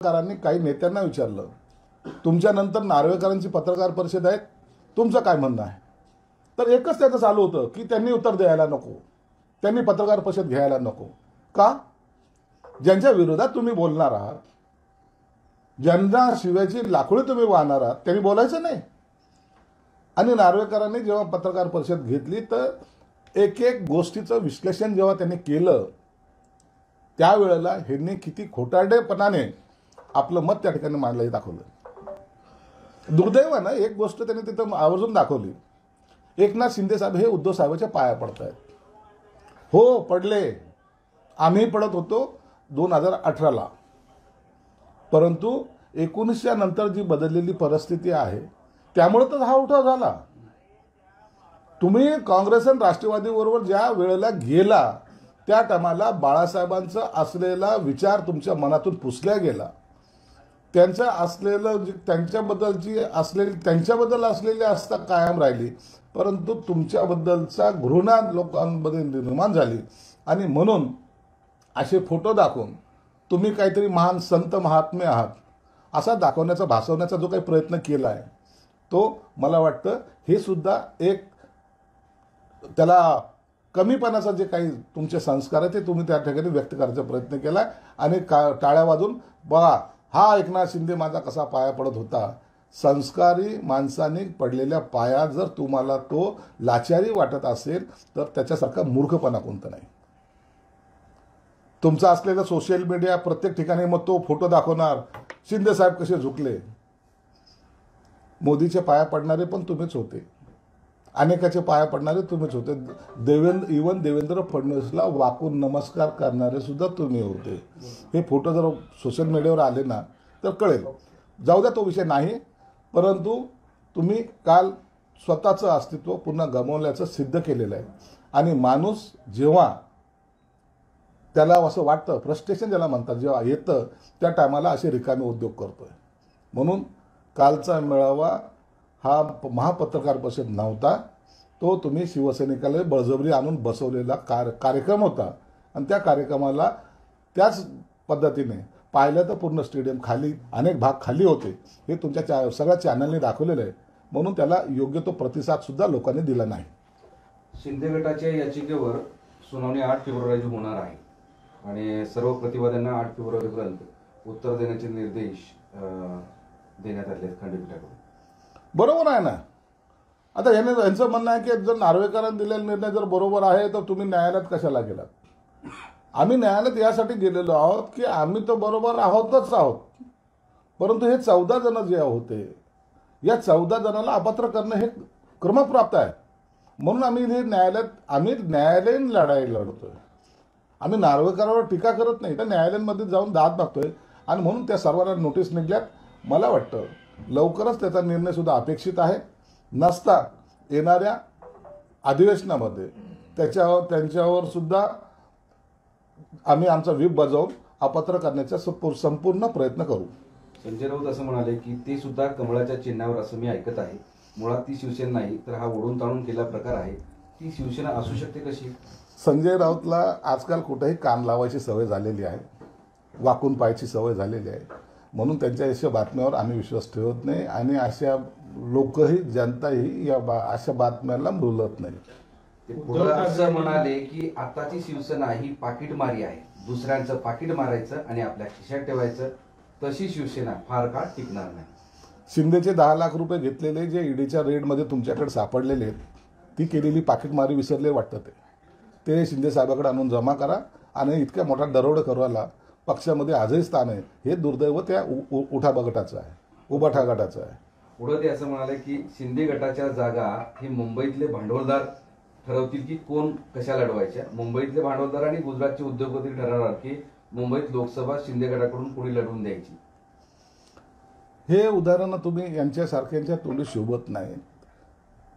नार्वेकरांनी काही नेत्यांना विचारलं, तुमच्यानंतर नार्वेकरांची पत्रकार परिषद आहे, तुमचं काय म्हणणं आहे? तर एकच त्याचं चालू होतं की त्यांनी उत्तर द्यायला नको, त्यांनी पत्रकार परिषद घ्यायला नको. का? ज्यांच्या विरोधात तुम्ही बोलणार आहात, ज्यांना शिव्याची लाखोळी तुम्ही वाहणार आहात, त्यांनी बोलायचं नाही. आणि नार्वेकरांनी जेव्हा पत्रकार परिषद घेतली तर एक एक गोष्टीचं विश्लेषण जेव्हा त्यांनी केलं, त्यावेळेला ह्यांनी किती खोटारडेपणाने आपलं मत त्या ठिकाणी मांडलं हे दाखवलं. दुर्दैवानं एक गोष्ट त्यांनी तिथं आवर्जून दाखवली, एकनाथ शिंदे साहेब हे उद्धव साहेबांच्या पाया पडत आहेत. हो, पडले, आम्ही पडत होतो 2018ला, परंतु 19च्या नंतर जी बदललेली परिस्थिती आहे त्यामुळे तर हा उठाव झाला. तुम्ही काँग्रेस आणि राष्ट्रवादीबरोबर ज्या वेळेला गेला त्या टायमाला बाळासाहेबांचा असलेला विचार तुमच्या मनातून पुसल्या गेला, त्यांचं असलेलं त्यांच्याबद्दल असलेली आस्था कायम राहिली, परंतु तुमच्याबद्दलचा घृणा लोकांमध्ये निर्माण झाली. आणि म्हणून असे फोटो दाखवून तुम्ही काहीतरी महान संत महात्मे आहात असा दाखवण्याचा, भासवण्याचा जो काही प्रयत्न केला आहे, तो मला वाटतं हे सुद्धा एक त्याला कमीपणाचा जे काही तुमचे संस्कार आहे ते तुम्ही त्या ठिकाणी व्यक्त करायचा प्रयत्न केला. आणि टाळ्या वाजून बघा हा एकनाथ शिंदे माझा कसा पाया पडत होता. संस्कारी माणसाने पडलेल्या पाया जर तुम्हाला तो लाचारी वाटत असेल तर त्याच्यासारखा मूर्खपणा कोणता नाही. तुमचा असलेला सोशल मीडिया प्रत्येक ठिकाणी मग तो फोटो दाखवणार, शिंदे साहेब कसे झुकले. मोदीचे पाया पडणारे पण तुम्हीच होते, अनेकाचे पाया पडणारे तुम्हीच होते. इवन देवेंद्र फडणवीसला वाकून नमस्कार करणारे सुद्धा तुम्ही होते. हे फोटो जर सोशल मीडियावर आले ना तर कळेल. जाऊ द्या, तो विषय नाही. परंतु तुम्ही काल स्वतःचं अस्तित्व पुन्हा गमावल्याचं सिद्ध केलेलं आहे. आणि माणूस जेव्हा त्याला असं वाटतं, फ्रस्ट्रेशन ज्याला म्हणतात, जेव्हा येतं त्या टायमाला असे रिकामे उद्योग करतोय. म्हणून कालचा मेळावा हा महापत्रकार परिषद नव्हता, तो तुम्ही शिवसैनिकाला बळजबरी आणून बसवलेला कार्यक्रम होता. आणि त्या कार्यक्रमाला त्याच पद्धतीने पाहिलं तर पूर्ण स्टेडियम खाली, अनेक भाग खाली होते. हे तुमच्या सगळ्या चॅनलने दाखवलेलं आहे. म्हणून त्याला योग्य तो प्रतिसाद सुद्धा लोकांनी दिला नाही. शिंदे गटाच्या याचिकेवर सुनावणी 8 फेब्रुवारी होणार आहे आणि सर्व प्रतिवाद्यांना 8 फेब्रुवारीपर्यंत उत्तर देण्याचे निर्देश देण्यात आले आहेत खंडपीठाकडून. बरोबर आहे ना. आता यांचं म्हणणं आहे की जर नार्वेकरांनी दिलेला निर्णय जर बरोबर आहे तर तुम्ही न्यायालयात कशाला गेलात. आम्ही न्यायालयात यासाठी गेलेलो आहोत की आम्ही तर बरोबर आहोतच आहोत, परंतु हे 14 जण जे होते, या 14 जणांना अपात्र करणं हे क्रमप्राप्त आहे. म्हणून आम्ही न्यायालयीन लढाई लढतोय. आम्ही नार्वेकरांवर टीका करत नाही, तर न्यायालयांमध्ये जाऊन दाद मागतोय. आणि म्हणून त्या सर्वांना नोटीस निघल्यात. मला वाटतं लवकरच त्याचा निर्णय सुद्धा अपेक्षित आहे. नसता येणाऱ्या अधिवेशनामध्ये त्यांच्यावर सुद्धा आम्ही आमचा व्हीप बजावून अपात्र करण्याचा संपूर्ण प्रयत्न करू. संजय राऊत असं म्हणाले की ते सुद्धा कमळाच्या चिन्हावर असं मी ऐकत आहे. मुळात ती शिवसेना नाही तर हा ओढून ताणून केला प्रकार आहे. ती शिवसेना असू शकते कशी? संजय राऊतला आजकाल कुठेही कान लावायची सवय झालेली आहे, वाकून पाहायची सवय झालेली आहे. म्हणून त्यांच्या अशा बातम्यावर आम्ही विश्वास ठेवत नाही आणि अशा लोकही, जनताही या अशा बातम्यांना बोलत नाही. पुढे असं म्हणाले की आताची शिवसेना ही पाकिटमारी आहे, दुसऱ्यांचं पाकिट मारायचं आणि आपल्या खिशात ठेवायचं, तशी शिवसेना फार काळ टिकणार नाही. शिंदेचे 10 लाख रुपये घेतलेले जे ईडीच्या रेडमध्ये तुमच्याकडे सापडलेले आहेत, ती केलेली पाकिटमारी विसरले वाटतं. ते शिंदे साहेबाकडे आणून जमा करा. आणि इतक्या मोठा दरोडा करवायला पक्षामध्ये आजही स्थान आहे, हे दुर्दैव त्या उठाबा गटाचं आहे, उबाठा गटाचं आहे. पुढे ते असं म्हणाले की शिंदे गटाच्या जागा ही मुंबईतले भांडवलदार ठरवतील की कोण कशा लढवायच्या. मुंबईतले भांडवलदार आणि गुजरातचे उद्योगपती ठरवणार की मुंबईत लोकसभा शिंदे गटाकडून कोणी लढवून द्यायची. हे उदाहरण तुम्ही यांच्यासारख्यांच्या तोंडी शोभत नाही.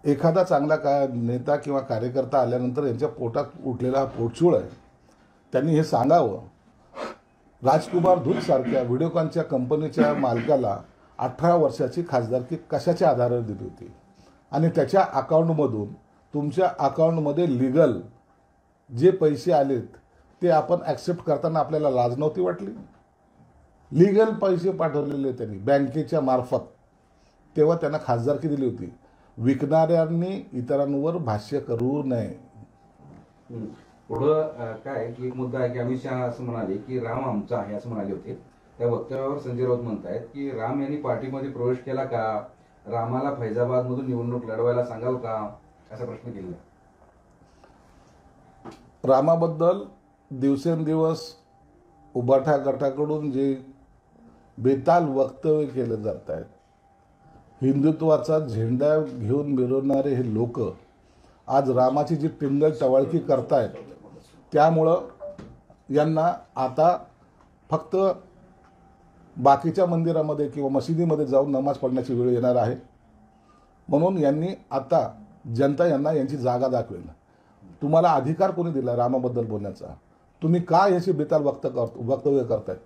एखादा चांगला नेता किंवा कार्यकर्ता आल्यानंतर यांच्या पोटात उठलेला पोटचूळ आहे, त्यांनी हे सांगावं. राजकुमार धूत सारख्या व्हिडिओकॉनच्या कंपनीच्या मालकाला 18 वर्षाची खासदारकी कशाच्या आधारावर दिली होती आणि त्याच्या अकाउंटमधून तुमच्या अकाउंटमध्ये लिगल जे पैसे आलेत ते आपण ॲक्सेप्ट करताना आपल्याला लाज नव्हती वाटली? लिगल पैसे पाठवलेले त्यांनी बँकेच्या मार्फत, तेव्हा त्यांना खासदारकी दिली होती. विकणाऱ्यांनी इतरांवर भाष्य करू नये. पुढं काय की एक मुद्दा आहे की अमित शहा असं म्हणाले की राम आमचा आहे असं म्हणाले होते. त्या वक्तव्यावर संजय राऊत म्हणतायत की राम यांनी पार्टीमध्ये प्रवेश केला का, रामाला फैजाबाद मधून निवडणूक लढवायला सांगाल का, असा प्रश्न केलेला. रामाबद्दल दिवसेंदिवस उबाठा गटाकडून जे बेताल वक्तव्य केले जात आहेत, हिंदुत्वाचा झेंडा घेऊन मिरवणारे हे लोक आज रामाची जी टिंगल टवाळकी करतायत, त्यामुळं यांना आता फक्त बाकीच्या मंदिरामध्ये किंवा मशिदीमध्ये जाऊन नमाज पढण्याची वेळ येणार आहे. म्हणून यांनी आता जनता यांना यांची जागा दाखवेल. तुम्हाला अधिकार कोणी दिला रामाबद्दल बोलण्याचा? तुम्ही का याची बेताल वक्तव्य करतायत?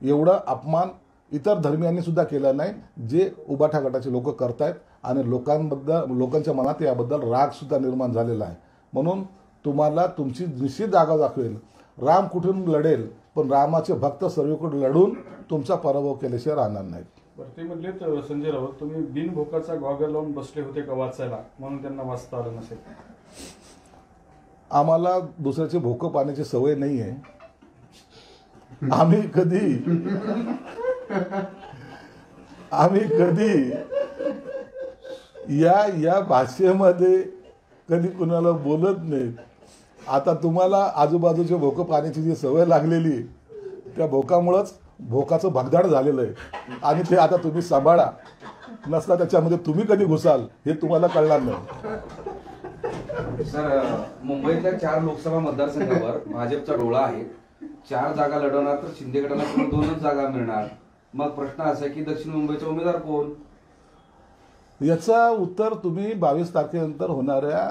एवढं अपमान इतर धर्मियांनी सुद्धा केलं नाही जे उबाठा गटाचे लोक करतायत, आणि लोकांच्या मनात याबद्दल राग सुद्धा निर्माण झालेला आहे. म्हणून तुम्हाला तुमची निश्चित जागा दाखवेल. राम कुठून लढेल, पण रामाचे भक्त सर्वीकडे लढून तुमचा पराभव केल्याशिवाय राहणार नाहीत. ते म्हणले तर संजय राऊत, तुम्ही बिनभोकाचा गॉगल लावून बसले होते का वाचायला, म्हणून त्यांना वाचता आलं नसेल. आम्हाला दुसऱ्याचे भोकं पाण्याची सवय नाही आहे. आम्ही कधी या भाषेमध्ये कधी कुणाला बोलत नाही. आता तुम्हाला आजूबाजूच्या भोकं पाण्याची जी सवय लागलेली आहे, त्या भोकामुळंच भोकाचं भगदाड झालेलं आहे, आणि ते आता तुम्ही सांभाळा. नसता त्याच्यामध्ये तुम्ही कधी घुसाल हे तुम्हाला कळणार नाही. सर, मुंबईतल्या 4 लोकसभा मतदारसंघावर भाजपचा डोळा आहे. 4 जागा लढवणार तर शिंदे गटाला केवळ 2च जागा मिळणार. मग प्रश्न असा आहे की दक्षिण मुंबईचा उमेदवार कोण? याचा उत्तर तुम्ही 22 तारखेनंतर होणाऱ्या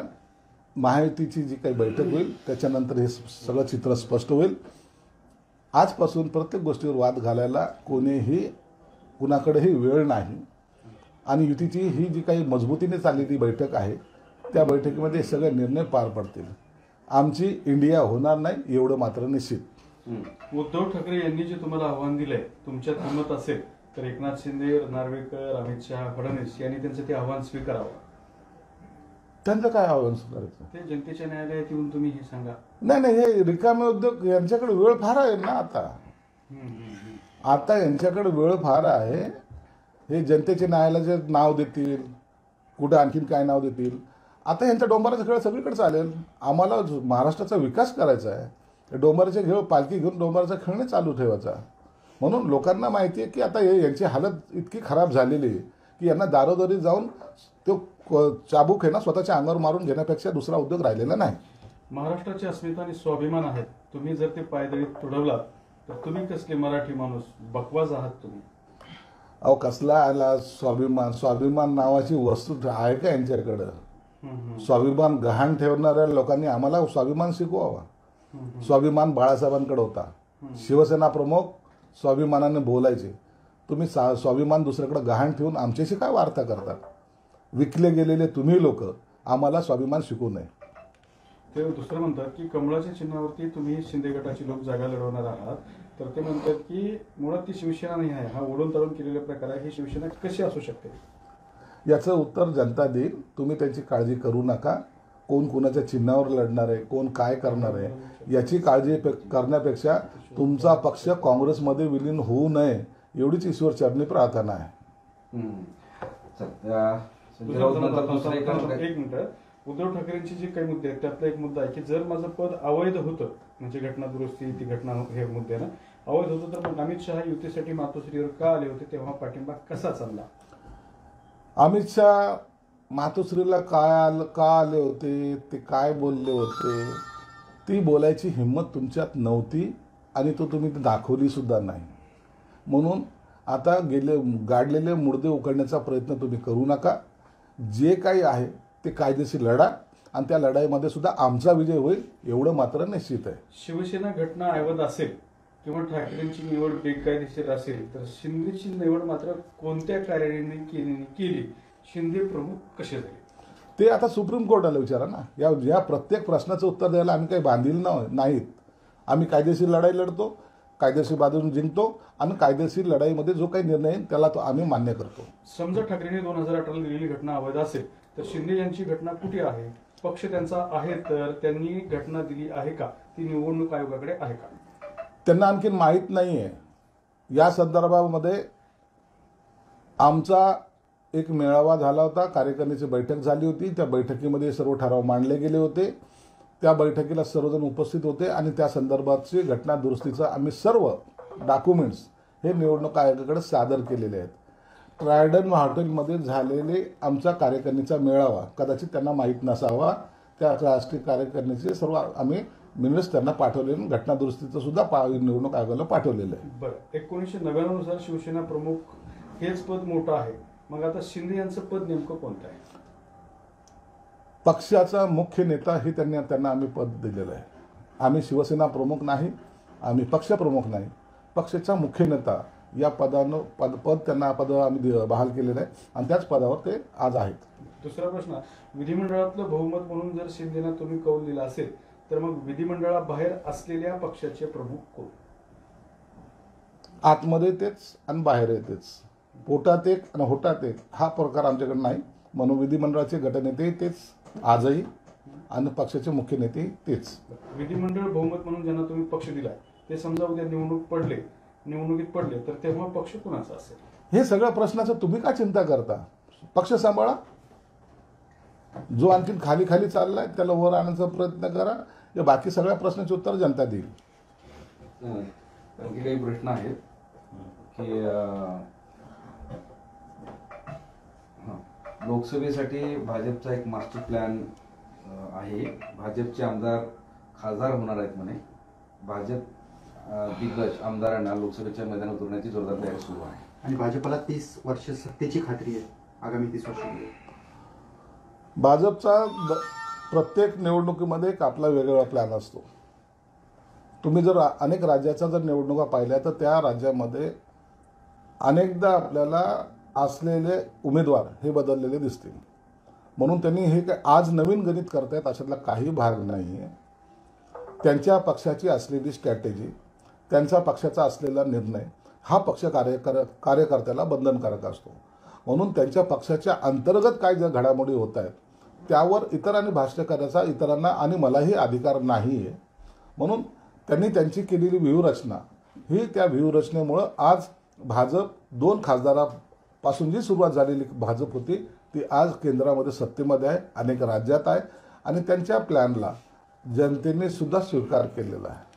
महायुतीची जी काही बैठक होईल त्याच्यानंतर हे सगळं चित्र स्पष्ट होईल. आजपासून प्रत्येक गोष्टीवर वाद घालायला कुणाकडेही वेळ नाही, आणि युतीची ही जी काही मजबूतीने चाललेली बैठक आहे त्या बैठकीमध्ये सगळे निर्णय पार पडतील. आमची इंडिया होणार नाही एवढं मात्र निश्चित. उद्धव ठाकरे यांनी जे तुम्हाला आव्हान दिलंय, तुमच्यात हिंमत असेल तर एकनाथ शिंदे, नार्वेकर, अमित शहा, फडणवीस यांनी त्यांचं ते आव्हान स्वीकारावं. त्यांचं काय आव्हान स्वीकारायचं? ते जनतेच्या न्यायालयात येऊन तुम्ही हे सांगा. नाही, हे रिकामे उद्योग, यांच्याकडे वेळ फार आहे ना. आता यांच्याकडे वेळ फार आहे. हे जनतेच्या न्यायालयाचे नाव देतील, कुठं आणखीन काय नाव देतील. आता यांचा डोंबाराचा खेळ सगळीकडे चालेल. आम्हाला महाराष्ट्राचा विकास करायचा आहे. डोंबाराचे खेळ पालखी घेऊन डोंबाराचा खेळणे चालू ठेवायचा. म्हणून लोकांना माहिती आहे की आता यांची हालत इतकी खराब झालेली आहे की यांना दारोदारी जाऊन तो चाबूक आहे ना स्वतःच्या अंगावर मारून घेण्यापेक्षा दुसरा उद्योग राहिलेला नाही. महाराष्ट्राची अस्मिता आणि स्वाभिमान आहेत. तुम्ही जर ते पायदळीत तुडवलात तर तुम्ही कसले मराठी माणूस, बकवास आहात तुम्ही. अहो, कसला आला स्वाभिमान? स्वाभिमान नावाची वस्तू आहे का यांच्याकडं? स्वाभिमान गहाण ठेवणाऱ्या लोकांनी आम्हाला स्वाभिमान शिकवावा. स्वाभिमान बाळासाहेबांकडे होता. शिवसेना प्रमुख स्वाभिमानाने बोलायचे. तुम्ही स्वाभिमान दुसऱ्याकडे गहाण ठेवून आमच्याशी काय वार्ता करतात? विकले गेलेले तुम्ही लोक आम्हाला स्वाभिमान शिकवू नये. ते दुसरं म्हणतात की कमळाच्या चिन्हावरती तुम्ही शिंदे गटाची लोक जागा लढवणार आहात, तर ते म्हणतात की मुळात ती शिवसेना नाही आहे, हा ओढून तळून केलेला प्रकार आहे. ही शिवसेना कशी असू शकते? याचं उत्तर जनता देईल. तुम्ही त्याची काळजी करू नका. कोण कोणाच्या चिन्हावर लढणार आहे, कोण काय करणार आहे याची काळजी करण्यापेक्षा तुमचा पक्ष काँग्रेसमध्ये विलीन होऊ नये एवढीच ईश्वर चरणी प्रार्थना आहे. एक मिनिट, उद्धव ठाकरेंचे जे काही मुद्दे आहेत त्यातला एक मुद्दा आहे की जर माझं पद अवैध होतं, म्हणजे घटना दुरुस्ती ती घटना हे मुद्दे ना अवैध होतं, तर मग अमित शहा युतीसाठी मातोश्रीवर का आले होते, तेव्हा पाठिंबा कसा चालला? अमित शहा मातोश्रीला का आले होते, ते काय बोलले होते, ती बोलायची हिंमत तुमच्यात नव्हती आणि तो तुम्ही दाखवली सुद्धा नाही. म्हणून आता गाडलेले मुर्दे उकडण्याचा प्रयत्न तुम्ही करू नका. जे काही आहे ते कायदेशीर लढा आणि त्या लढाईमध्ये सुद्धा आमचा विजय होईल एवढं मात्र निश्चित आहे. शिवसेना घटना अवैध असेल किंवा ठाकरेंची निवड बेकायदेशीर असेल तर शिंदेची निवड मात्र कोणत्या कार्याने केली, शिंदे प्रमुख कसे झाले, ते आता सुप्रीम कोर्टाला विचारा ना. या प्रत्येक प्रश्नाचं उत्तर द्यायला आम्ही काही बांधील नाहीत. आम्ही कायदेशीर लढाई लढतो. कायदेशीर बाजूने जिंकतो आणि कायदेशीर लढाईमध्ये जो काही निर्णय येईल त्याला तो आम्ही मान्य करतो. समजा ठाकरेंनी 2018 दिलेली घटना अवैध असेल तर शिंदे यांची घटना कुठे आहे? पक्ष त्यांचा आहे तर त्यांनी घटना दिली आहे का? ती निवडणूक आयोगाकडे आहे का? त्यांना आणखीन माहीत नाही आहे. या संदर्भामध्ये आमचा एक मेळावा झाला होता, कार्यकारिणीची बैठक झाली होती. त्या बैठकीमध्ये सर्व ठराव मांडले गेले होते. त्या बैठकीला सर्वजण उपस्थित होते आणि त्या संदर्भातची घटना दुरुस्तीचं आम्ही सर्व डॉक्युमेंट्स हे निवडणूक आयोगाकडे सादर केलेले आहेत. ट्रायडन हॉटेलमध्ये झालेले आमचा कार्यकारिणीचा मेळावा कदाचित त्यांना माहीत नसावा. त्या राष्ट्रीय कार्यकारिणीचे सर्व आम्ही मिनिट्स त्यांना पाठवले, घटना दुरुस्तीचं सुद्धा निवडणूक आयोगाला पाठवलेलं आहे. बरं, 1999 नुसार शिवसेना प्रमुख हेच पद मोठं आहे. मग आता शिंदे यांचं पद नेमकं कोणतं आहे? पक्षाचा मुख्य नेता हे त्यांना आम्ही पद दिलेलं आहे. आम्ही शिवसेना प्रमुख नाही, आम्ही पक्षप्रमुख नाही, पक्षाचा मुख्य नेता या पद त्यांना आम्ही बहाल केलेलं आहे आणि त्याच पदावर ते आज आहेत. दुसरा प्रश्न, विधिमंडळातलं बहुमत म्हणून जर शिंदेना तुम्ही कौल दिला असेल तर मग विधिमंडळाबाहेर असलेल्या पक्षाचे प्रमुख कोण? आतमध्ये तेच आणि बाहेर तेच, पोटात एक आणि होटात एक हा प्रकार आमच्याकडे नाही. म्हणून विधिमंडळाचे गटनेते तेच आजही आणि पक्षाचे मुख्य नेते तेच. विधिमंडळ बहुमत म्हणून ज्यांना तुम्ही पक्ष दिलाय ते समजा उद्या निवडणुकीत पडले तर तेव्हा पक्ष कुणाचा असेल? हे सगळ्या प्रश्नाचं तुम्ही का चिंता करता? पक्ष सांभाळा. जो आणखीन खाली खाली चाललाय त्याला वर आणण्याचा प्रयत्न करा. या बाकी सगळ्या प्रश्नाचे उत्तर जनता देईल. आणखी काही प्रश्न आहेत की लोकसभेसाठी भाजपचा एक मास्टर प्लॅन आहे. भाजपचे आमदार खासदार होणार आहेत म्हणे. भाजप दिग्गज आमदारांना लोकसभेच्या मैदानात उतरण्याची जोरदार तयारी सुरू आहे आणि भाजपला 30 वर्ष सत्तेची खात्री आहे आगामी 30 वर्षांमध्ये. भाजपचा प्रत्येक निवडणुकीमध्ये एक आपला वेगवेगळा प्लॅन असतो. तुम्ही जर अनेक राज्याच्या जर निवडणुका पाहिल्या तर त्या राज्यामध्ये अनेकदा आपल्याला असलेले उमेदवार हे बदललेले दिसतील. म्हणून त्यांनी हे काय आज नवीन गणित करतायत अशातला काही भाग नाही आहे. त्यांच्या पक्षाची असलेली स्ट्रॅटेजी, त्यांच्या पक्षाचा असलेला निर्णय हा पक्ष कार्यकर्त्याला बंधनकारक असतो. म्हणून त्यांच्या पक्षाच्या अंतर्गत काय ज्या घडामोडी होत आहेत त्यावर इतरांनी भाष्य करायचा इतरांना आणि मलाही अधिकार नाही आहे. म्हणून त्यांनी त्यांची केलेली व्यूहरचना ही त्या व्यूहरचनेमुळं आज भाजप 2 खासदारापासून जी सुरुवात झालेली भाजप होती ती आज केंद्रामध्ये सत्तेमध्ये आहे, अनेक राज्यात आहे आणि त्यांच्या प्लॅनला जनतेने सुद्धा स्वीकार केलेला आहे.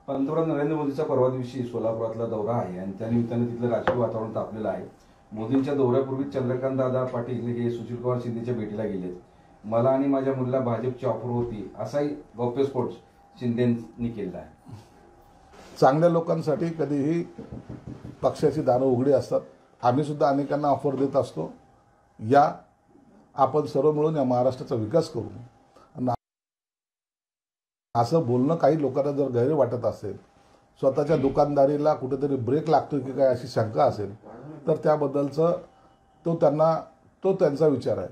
पंतप्रधान नरेंद्र मोदीचा परवा दिवशी सोलापुरातला दौरा आहे आणि त्यानिमित्ताने तिथलं राजकीय वातावरण तापलेलं आहे. मोदींच्या दौऱ्यापूर्वी चंद्रकांत दादा पाटील हे सुशीलकुमार शिंदेच्या भेटीला गेलेत. मला आणि माझ्या मुलीला भाजपची ऑफर होती असाही गौप्यस्फोट शिंदेंनी केला आहे. चांगल्या लोकांसाठी कधीही पक्षाची दारं उघडी असतात. आम्ही सुद्धा अनेकांना ऑफर देत असतो. या आपण सर्व मिळून या महाराष्ट्राचा विकास करू. असं बोलणं काही लोकांना जर गैर वाटत असेल, स्वतःच्या दुकानदारीला कुठेतरी ब्रेक लागतो की काय अशी शंका असेल तर त्याबद्दलचं तो त्यांचा विचार आहे.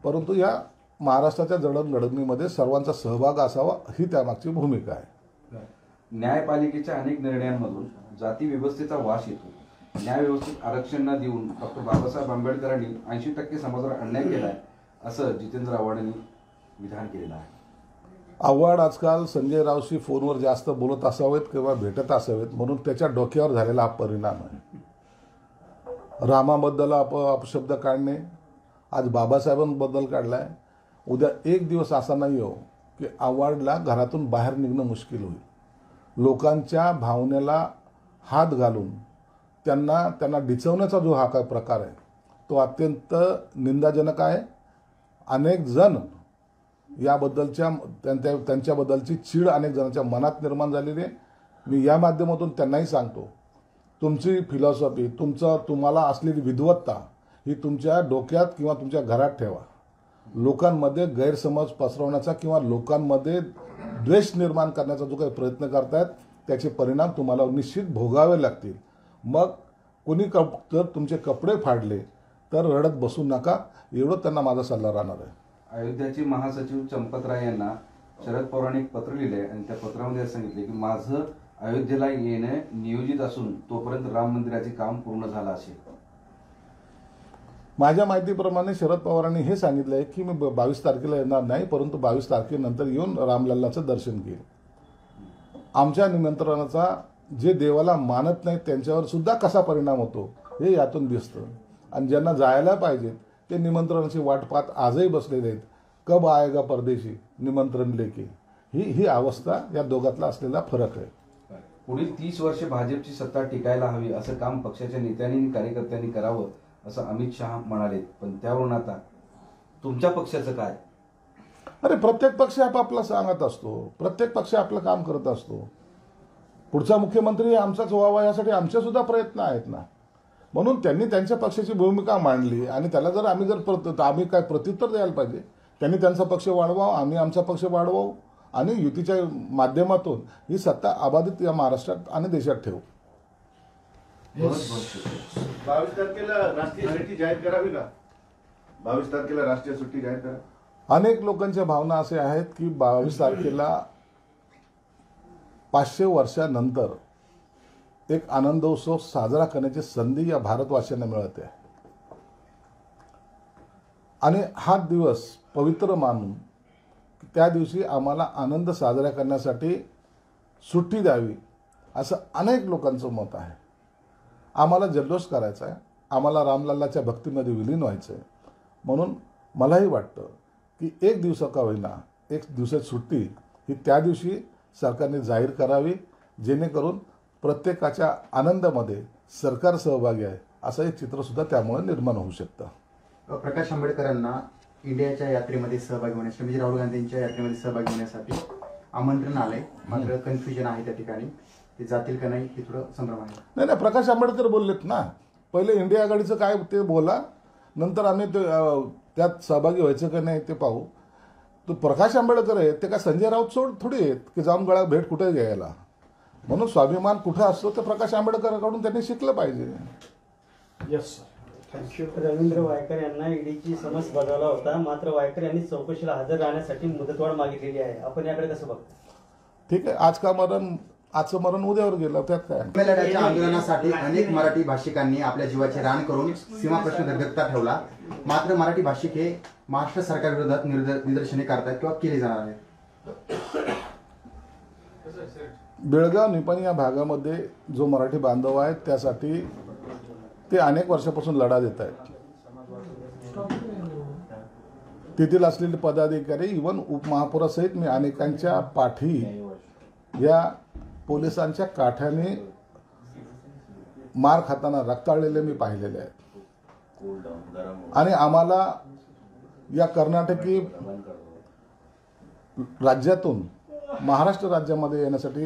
परंतु या महाराष्ट्राच्या जडणघडणीमध्ये सर्वांचा सहभाग असावा ही त्यामागची भूमिका आहे. न्यायपालिकेच्या अनेक निर्णयांमधून जाती व्यवस्थेचा वास येतो. न्याय व्यवस्थेत आरक्षण न देऊन डॉक्टर बाबासाहेब आंबेडकरांनी 80% समाजावर अन्याय केलाय असं जितेंद्र आव्हाडांनी विधान केलेलं आहे. आव्हाड आजकाल संजय रावशी फोनवर जास्त बोलत असावेत किंवा भेटत असावेत म्हणून त्याच्या डोक्यावर झालेला हा परिणाम आहे. रामाबद्दल अपशब्द काढणे, आज बाबासाहेबांबद्दल काढलाय. उद्या एक दिवस असा नाही हो की आव्हाडला घरातून बाहेर निघणं मुश्किल होईल. लोकांच्या भावनेला हात घालून त्यांना डिचवण्याचा जो हा काय प्रकार आहे तो अत्यंत निंदाजनक आहे. अनेक जण याबद्दलच्या त्यांच्याबद्दलची चीड अनेक जणांच्या मनात निर्माण झालेली आहे. मी या माध्यमातून त्यांनाही सांगतो, तुमची फिलॉसॉफी तुम्हाला असलेली विद्वत्ता ही तुमच्या डोक्यात किंवा तुमच्या घरात ठेवा. लोकांमध्ये गैरसमज पसरवण्याचा किंवा लोकांमध्ये द्वेष निर्माण करण्याचा जो काही प्रयत्न करतायत त्याचे परिणाम तुम्हाला निश्चित भोगावे लागतील. मग कोणी जर तुमचे कपडे फाडले तर रडत बसू नका, एवढं त्यांना माझा सल्ला राहणार आहे. अयोध्याचे महासचिव चंपत राय यांना शरद पवारांनी एक पत्र लिहिले आणि त्या पत्रामध्ये सांगितले की माझं अयोध्येला येणे नियोजित असून तोपर्यंत राम मंदिराचे काम पूर्ण झालं असेल? माझ्या माहितीप्रमाणे शरद पवारांनी हे सांगितलंय की मी 22 तारखेला येणार नाही, परंतु 22 तारखेनंतर येऊन रामलल्लाचं दर्शन घेईल. आमच्या निमंत्रणाचा जे देवाला मानत नाही त्यांच्यावर सुद्धा कसा परिणाम होतो हे यातून दिसतं. आणि ज्यांना जायला पाहिजे ते निमंत्रणाची वाट पाहत आजही बसलेले आहेत. कब आएगा परदेशी निमंत्रण लेके. ही अवस्था या दोघातला असलेला फरक आहे. पुढील 30 वर्ष भाजपची सत्ता टिकायला हवी असं काम पक्षाच्या नेत्यांनी आणि कार्यकर्त्यांनी करावं असं अमित शहा म्हणाले. पण त्यावरून आता तुमच्या पक्षाचं काय? अरे प्रत्येक पक्ष आपापला सांगत असतो, प्रत्येक पक्ष आपलं काम करत असतो. पुढचा मुख्यमंत्री आमचाच व्हावा यासाठी आमचे सुद्धा प्रयत्न आहेत ना. म्हणून त्यांनी त्यांच्या पक्षाची भूमिका मांडली आणि त्याला जर आम्ही काय प्रत्युत्तर द्यायला पाहिजे. त्यांनी त्यांचा पक्ष वाढवावा, आम्ही आमचा पक्ष वाढवावं आणि युतीच्या माध्यमातून ही सत्ता अबाधित या महाराष्ट्रात आणि देशात ठेवू. 22 तारखेला राष्ट्रीय सुट्टी जाहीर करावी का? 22 तारखेला राष्ट्रीय सुट्टी जाहीर करा. अनेक लोकांच्या भावना असे आहेत की 22 तारखेला 500 वर्षानंतर एक आनंदोत्सव साजरा करण्याची संधी या भारतवासियांना मिळते आणि हा दिवस पवित्र मानून त्या दिवशी आम्हाला आनंद साजरा करण्यासाठी सुट्टी द्यावी असं अनेक लोकांचं मत आहे. आम्हाला जल्लोष करायचा आहे, आम्हाला रामलल्लाच्या भक्तीमध्ये विलीन व्हायचं आहे. म्हणून मलाही वाटतं की एक दिवसा का होईना एक दिवसाची सुट्टी ही त्या दिवशी सरकारने जाहीर करावी, जेणेकरून प्रत्येकाच्या आनंदामध्ये सरकार सहभागी आहे असं एक चित्रसुद्धा त्यामुळे निर्माण होऊ शकतं. प्रकाश आंबेडकरांना इंडियाच्या यात्रेमध्ये सहभागी होण्यासाठी म्हणजे राहुल गांधींच्या यात्रेमध्ये सहभागी होण्यासाठी आमंत्रण आलंय, मात्र कन्फ्युजन आहे त्या ठिकाणी. ते जातील का नाही हे थोडं संभ्रम आहे. नाही, प्रकाश आंबेडकर बोललेत ना. पहिले इंडिया आघाडीचं काय ते बोला, नंतर आम्ही त्यात सहभागी व्हायचं का नाही ते पाहू. तो प्रकाश आंबेडकर आहेत, ते काय संजय राऊत थोडी आहेत की जाऊन गळा भेट कुठे घ्यायला. म्हणून स्वाभिमान कुठं असतो ते प्रकाश आंबेडकरांकडून त्यांनी शिकलं पाहिजे. Yes thank you. रवींद्र वायकर यांना ईडीची समज बजावला होता, मात्र वायकर यांनी चौकशीला हजर राहण्यासाठी मुदतवाढ मागितलेली आहे. आपण याकडे कसं बघता? ठीक आहे, आजचं मरण उद्यावर गेलं, त्यात काय. लढ्याच्या आंदोलनासाठी अनेक मराठी भाषिकांनी आपल्या जीवाचे रान करून सीमाप्रश्न दर्गकता ठेवला, मात्र मराठी भाषिक हे महाराष्ट्र सरकारविरोधात निदर्शने करतात किंवा केली जाणार आहेत. बेळगाव निपाणी या भागामध्ये जो मराठी बांधव आहेत त्यासाठी ते अनेक वर्षापासून लढा देत आहेत. तेथील असलेले पदाधिकारी इव्हन उपमहापौरासहित मी अनेकांच्या पाठी या पोलिसांच्या काठ्याने मार खाताना रक्ताळलेले मी पाहिलेले आहेत. आणि आम्हाला या कर्नाटकी राज्यातून महाराष्ट्र राज्यामध्ये येण्यासाठी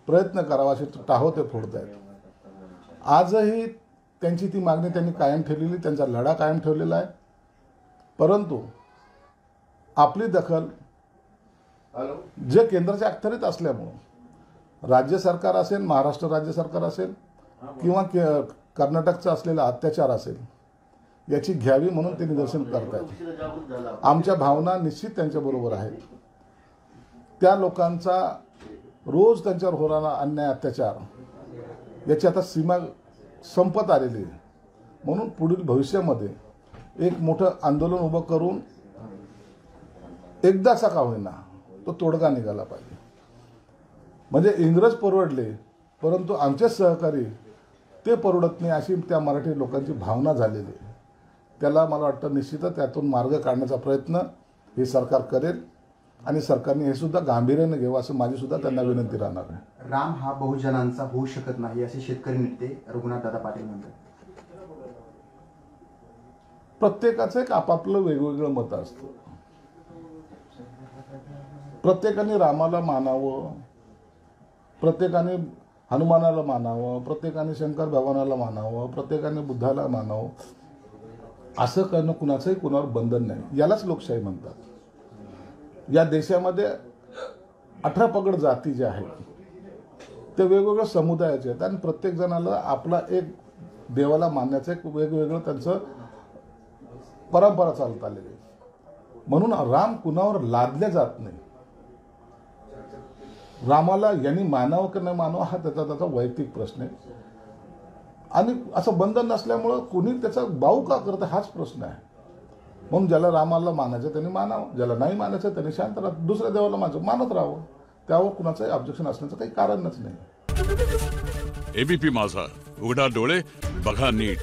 प्रयत्न करावा असे टाहो ते फोडत आहेत. आजही त्यांची ती मागणी त्यांनी कायम ठेवलेली, त्यांचा लढा कायम ठेवलेला आहे. परंतु आपली दखल जे केंद्राच्या अखत्यारीत असल्यामुळं राज्य सरकार असेल, महाराष्ट्र राज्य सरकार असेल किंवा कर्नाटकचा असलेला अत्याचार असेल याची घ्यावी म्हणून ते निदर्शन करतायत. आमच्या भावना निश्चित त्यांच्याबरोबर आहेत. त्या लोकांचा रोज त्यांच्यावर होणारा अन्याय अत्याचार याची आता सीमा संपत आलेली आहे. म्हणून पुढील भविष्यामध्ये एक मोठं आंदोलन उभं करून एकदाचा का होईना तो तोडगा निघाला पाहिजे. म्हणजे इंग्रज परवडले परंतु आमचे सहकारी ते परवडत नाही अशी त्या मराठी लोकांची भावना झालेली आहे. त्याला मला वाटतं निश्चितच त्यातून मार्ग काढण्याचा प्रयत्न हे सरकार करेल आणि सरकारने हे सुद्धा गांभीर्याने घ्यावं असं माझी सुद्धा त्यांना विनंती राहणार आहे. राम हा बहुजनांचा होऊ शकत नाही असे शेतकरी नेते रघुनाथ दादा पाटील म्हणतात. प्रत्येकाचं एक आपापलं वेगवेगळं मत असतं. प्रत्येकाने रामाला मानावं, प्रत्येकाने हनुमानाला मानावं, प्रत्येकाने शंकर भगवानाला मानावं, प्रत्येकाने बुद्धाला मानावं असं करणं कुणाचंही कुणावर बंधन नाही. यालाच लोकशाही म्हणतात. या देशामध्ये 18 पगड जाती ज्या आहेत ते वेगवेगळ्या समुदायाचे आहेत आणि प्रत्येक जणाला आपला एक देवाला मानण्याचं एक वेगवेगळं त्यांचं परंपरा चालत आलेली आहे. म्हणून राम कुणावर लादल्या जात नाही. रामाला यांनी मानावं की नाही मानावं हा त्याचा वैयक्तिक प्रश्न आहे. आणि असं बंधन नसल्यामुळं कोणी त्याचा बाऊ का करतं हाच प्रश्न आहे. म्हणून ज्याला रामाला मानायचं त्यांनी मानावं, ज्याला नाही मानायचं त्यांनी शांत राहावं, दुसऱ्या देवाला मानत राहावं. त्यावर कुणाचंही ऑब्जेक्शन असण्याचं काही कारणच नाही. एबीपी माझा, उघडा डोळे बघा नीट.